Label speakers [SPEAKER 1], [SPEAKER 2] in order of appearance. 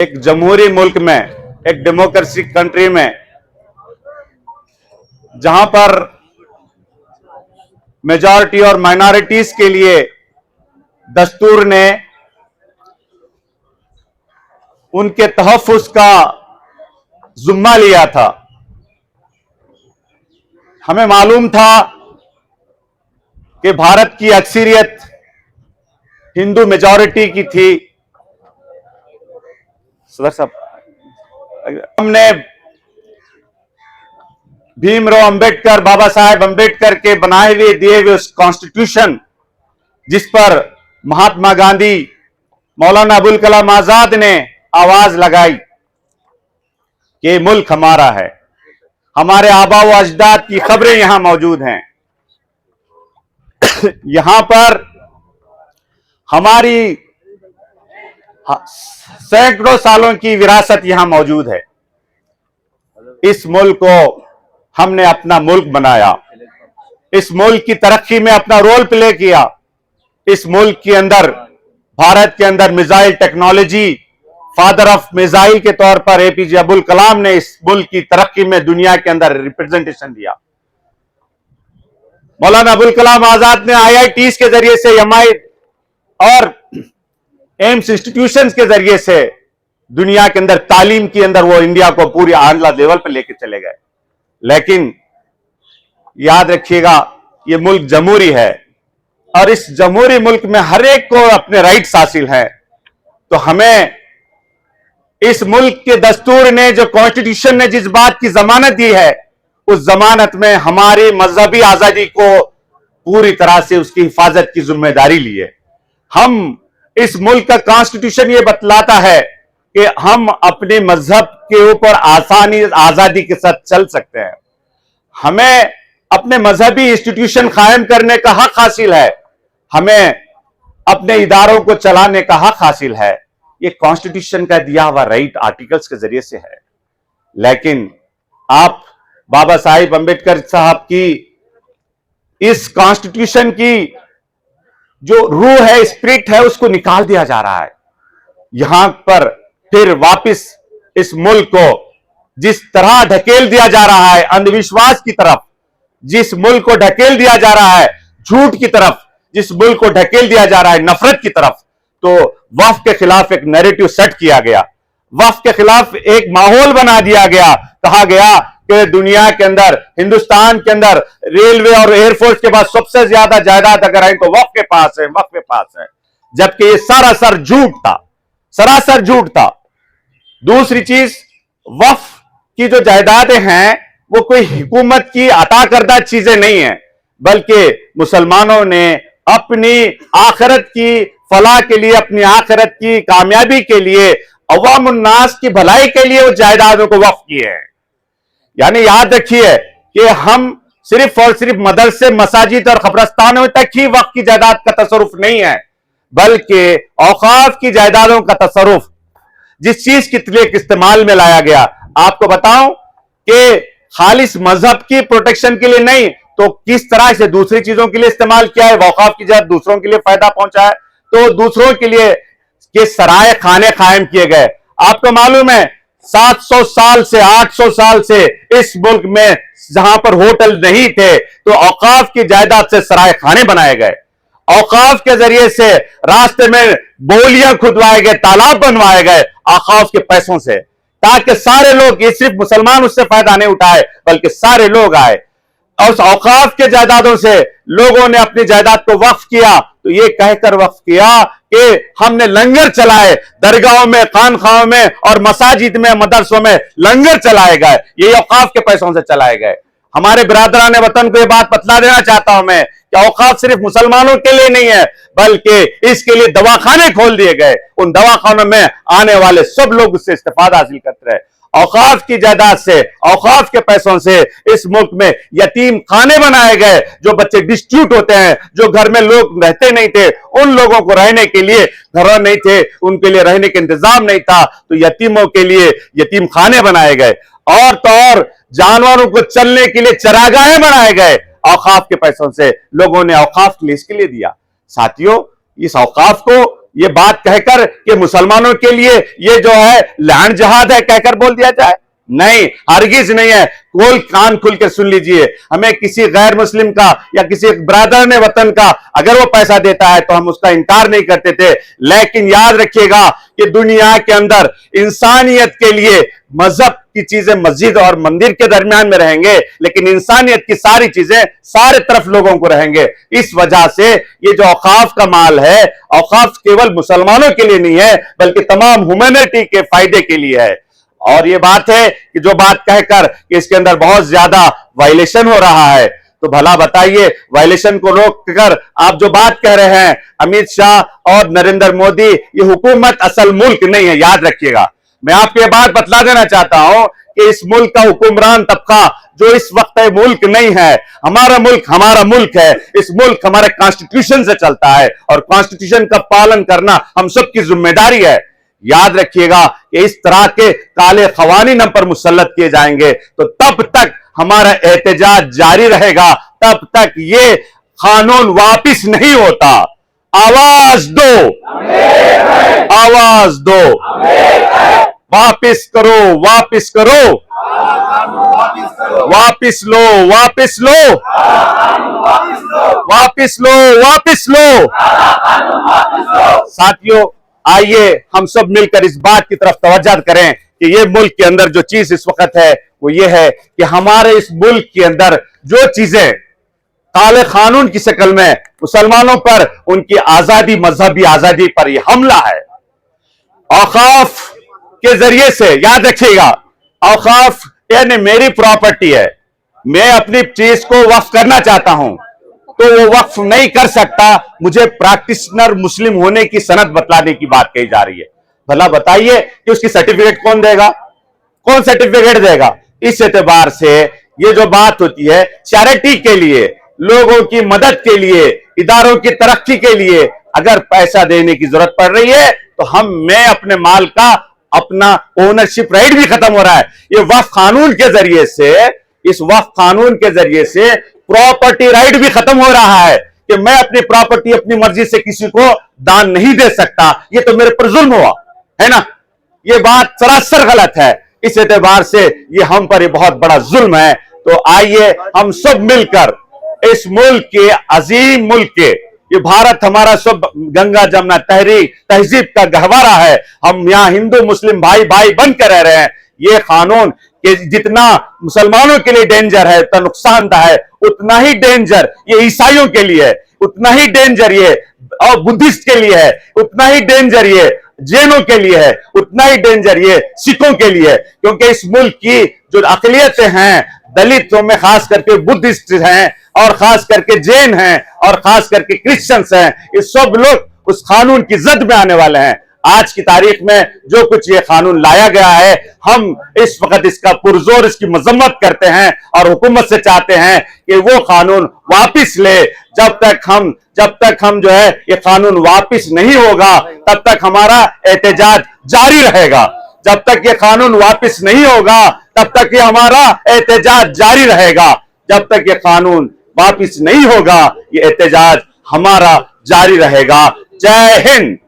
[SPEAKER 1] एक जमहूरी मुल्क में, एक डेमोक्रेसी कंट्री में, जहां पर मेजॉरिटी और माइनॉरिटीज के लिए दस्तूर ने उनके तहफ्फुज़ का जुम्मा लिया था। हमें मालूम था कि भारत की अक्सरियत हिंदू मेजॉरिटी की थी। सदर साहब, हमने भीमराव अंबेडकर, बाबा साहेब अंबेडकर के बनाए हुए दिए हुए उस कॉन्स्टिट्यूशन, जिस पर महात्मा गांधी, मौलाना अबुल कलाम आजाद ने आवाज लगाई कि मुल्क हमारा है, हमारे आबा व अजदाद की खबरें यहां मौजूद हैं। यहां पर हमारी सैकड़ों सालों की विरासत यहां मौजूद है। इस मुल्क को हमने अपना मुल्क बनाया, इस मुल्क की तरक्की में अपना रोल प्ले किया। इस मुल्क के अंदर, भारत के अंदर missile technology, father of missile के तौर पर एपीजे अब्दुल कलाम ने इस मुल्क की तरक्की में दुनिया के अंदर रिप्रेजेंटेशन दिया। मौलाना अबुल कलाम आजाद ने आईआईटीज के जरिए से, एमआई और एम्स इंस्टीट्यूशंस के जरिए से दुनिया के अंदर तालीम के अंदर वो इंडिया को पूरी आला लेवल पर लेकर चले गए। लेकिन याद रखिएगा, ये मुल्क जमहूरी है और इस जमहूरी मुल्क में हर एक को अपने राइट्स हासिल हैं। तो हमें इस मुल्क के दस्तूर ने, जो कॉन्स्टिट्यूशन ने जिस बात की जमानत दी है, उस जमानत में हमारी मजहबी आजादी को पूरी तरह से उसकी हिफाजत की जिम्मेदारी ली है। हम, इस मुल्क का कॉन्स्टिट्यूशन ये बतलाता है कि हम अपने मजहब के ऊपर आसानी, आजादी के साथ चल सकते हैं। हमें अपने मजहबी इंस्टीट्यूशन कायम करने का हक हासिल है, हमें अपने इदारों को चलाने का हक हासिल है। ये कॉन्स्टिट्यूशन का दिया हुआ राइट आर्टिकल्स के जरिए से है। लेकिन आप बाबा साहिब अंबेडकर साहब की इस कॉन्स्टिट्यूशन की जो रूह है, स्पिरिट है, उसको निकाल दिया जा रहा है। यहां पर फिर वापस इस मुल्क को जिस तरह ढकेल दिया जा रहा है अंधविश्वास की तरफ, जिस मुल्क को ढकेल दिया जा रहा है झूठ की तरफ, जिस मुल्क को ढकेल दिया जा रहा है नफरत की तरफ, तो वक्फ के खिलाफ एक नैरेटिव सेट किया गया, वक्फ के खिलाफ एक माहौल बना दिया गया। कहा गया कि दुनिया के अंदर, हिंदुस्तान के अंदर रेलवे और एयरफोर्स के बाद सबसे ज्यादा जायदाद अगर आई तो वक्फ के पास है, वक्फ के पास है। जबकि ये सरासर झूठ था, सरासर झूठ था। दूसरी चीज, वक्फ की जो जायदादें हैं वो कोई हुकूमत की अता करदा चीजें नहीं है, बल्कि मुसलमानों ने अपनी आखिरत की फलाह के लिए, अपनी आखिरत की कामयाबी के लिए, अवाम उन्नास की भलाई के लिए वो जायदादों को वक्फ किए हैं। यानी याद रखिए कि हम सिर्फ और सिर्फ मदरसे, मसाजिद और कब्रस्तानों तक ही वक्फ की जायदाद का तसरुफ नहीं है, बल्कि औकाफ की जायदादों का तसरुफ जिस चीज के लिए इस्तेमाल में लाया गया। आपको बताऊं कि खालिस मजहब की प्रोटेक्शन के लिए नहीं, तो किस तरह से दूसरी चीजों के लिए इस्तेमाल किया है। औकाफ की जायदाद दूसरों के लिए फायदा पहुंचा है, तो दूसरों के लिए के सराय खाने कायम किए गए। आपको मालूम है 700 साल से, 800 साल से इस मुल्क में जहां पर होटल नहीं थे, तो औकाफ की जायदाद से सराय खाने बनाए गए। औकाफ के जरिए से रास्ते में बोलियां खुदवाए गए, तालाब बनवाए गए औकाफ के पैसों से, ताकि सारे लोग, ये सिर्फ मुसलमान उससे फायदा नहीं उठाए बल्कि सारे लोग आए। और उस औकाफ के जायदादों से लोगों ने अपनी जायदाद को वक्फ किया, तो ये कहकर वक्फ किया कि हमने लंगर चलाए, दरगाहों में, खानखाहों में और मसाजिद में, मदरसों में लंगर चलाए गए, ये औकाफ के पैसों से चलाए गए। हमारे बिरादरान वतन को यह बात बतला देना चाहता हूं मैं कि औकाफ सिर्फ मुसलमानों के लिए नहीं है, बल्कि इसके लिए दवाखाने खोल दिए गए। उन दवाखानों में आने वाले सब लोग उससे इस्तेफादा हासिल करते रहे। औकाफ की जायदाद से, औकाफ के पैसों से इस मुल्क में यतीम खाने बनाए गए। जो बच्चे डिस्ट्यूट होते हैं, जो घर में लोग रहते नहीं थे, उन लोगों को रहने के लिए घर नहीं थे, उनके लिए रहने का इंतजाम नहीं था, तो यतीमों के लिए यतीम खाने बनाए गए। और तो और जानवरों को चलने के लिए चरागाहें बनाए गए। औकाफ के पैसों से लोगों ने औकाफ के लिए इसके लिए दिया। साथियों, इस औकाफ को ये बात कहकर कि मुसलमानों के लिए ये जो है लैंड जहाद है कहकर बोल दिया जाए? नहीं, हरगिज नहीं है। कोल कान खुल के सुन लीजिए, हमें किसी गैर मुस्लिम का या किसी ब्रदर ने वतन का अगर वो पैसा देता है तो हम उसका इनकार नहीं करते थे, लेकिन याद रखिएगा कि दुनिया के अंदर इंसानियत के लिए मजहब की चीजें मस्जिद और मंदिर के दरमियान में रहेंगे, लेकिन इंसानियत की सारी चीजें सारे तरफ लोगों को रहेंगे। इस वजह से ये जो औकाफ का माल है, औकाफ केवल मुसलमानों के लिए नहीं है बल्कि तमाम ह्यूमैनिटी के फायदे के लिए है। और ये बात है कि जो बात कहकर कि इसके अंदर बहुत ज्यादा वायलेशन हो रहा है, तो भला बताइए वायलेशन को रोककर आप जो बात कह रहे हैं अमित शाह और नरेंद्र मोदी, ये हुकूमत असल मुल्क नहीं है, याद रखिएगा। मैं आपको ये बात बतला देना चाहता हूं कि इस मुल्क का हुक्मरान तबका जो इस वक्त मुल्क नहीं है, हमारा मुल्क है। इस मुल्क हमारे कॉन्स्टिट्यूशन से चलता है और कॉन्स्टिट्यूशन का पालन करना हम सबकी जिम्मेदारी है। याद रखिएगा कि इस तरह के काले खवानीन हम पर मुसल्लत किए जाएंगे तो तब तक हमारा एहतजाज जारी रहेगा, तब तक ये कानून वापिस नहीं होता। आवाज दो, आवाज दो, वापिस करो, वापिस करो, वापिस लो, वापिस लो, वापिस लो, वापिस लो। साथियों, आइए हम सब मिलकर इस बात की तरफ तवज्जो करें कि ये मुल्क के अंदर जो चीज इस वक्त है वो ये है कि हमारे इस मुल्क के अंदर जो चीजें काले कानून की शक्ल में मुसलमानों पर उनकी आजादी, मजहबी आजादी पर यह हमला है। औकाफ के जरिए से, याद रखिएगा, औकाफ यानी मेरी प्रॉपर्टी है, मैं अपनी चीज को वक्फ करना चाहता हूं तो वो वक्फ नहीं कर सकता, मुझे प्रैक्टिशनर मुस्लिम होने की सनद बतलाने की बात कही जा रही है। भला बताइए कि उसकी सर्टिफिकेट कौन देगा? कौन सर्टिफिकेट देगा? इस एतबार से ये जो बात होती है चैरिटी के लिए, लोगों की मदद के लिए, इदारों की तरक्की के लिए अगर पैसा देने की जरूरत पड़ रही है तो मैं अपने माल का अपना ओनरशिप राइट भी खत्म हो रहा है। ये वक्फ कानून के जरिए से, इस वक्फ कानून के जरिए से प्रॉपर्टी राइट भी खत्म हो रहा है कि मैं अपनी प्रॉपर्टी अपनी मर्जी से किसी को दान नहीं दे सकता। ये तो मेरे पर जुल्म हुआ है ना, ये बात सरासर गलत है। इस एतबार से ये हम पर बहुत बड़ा जुल्म है। तो आइए हम सब मिलकर इस मुल्क के, अजीम मुल्क के, ये भारत हमारा सब गंगा जमुना तहरीक तहजीब का गहवारा है, हम यहां हिंदू मुस्लिम भाई भाई बनकर रह रहे हैं। ये कानून कि जितना मुसलमानों के लिए डेंजर है, उतना नुकसानदा है, उतना ही डेंजर ये ईसाइयों के लिए है, उतना ही डेंजर ये और बुद्धिस्ट के लिए है, उतना ही डेंजर ये जैनों के लिए है, उतना ही डेंजर ये सिखों के लिए है। क्योंकि इस मुल्क की जो अकलियतें हैं, दलितों में खास करके बुद्धिस्ट हैं और खास करके जैन हैं और खास करके क्रिश्चियंस हैं, ये सब लोग उस कानून की जद में आने वाले हैं। आज की तारीख में जो कुछ ये कानून लाया गया है, हम इस वक्त इसका पुरजोर इसकी मजम्मत करते हैं और हुकूमत से चाहते हैं कि वो कानून वापिस ले। जब तक हम जो है ये कानून वापिस नहीं होगा तब तक हमारा एहतजाज जारी रहेगा। जब तक ये कानून वापिस नहीं होगा तब तक ये हमारा एहतजाज जारी रहेगा। जब तक ये कानून वापिस नहीं होगा ये एहतजाज हमारा जारी रहेगा। जय हिंद।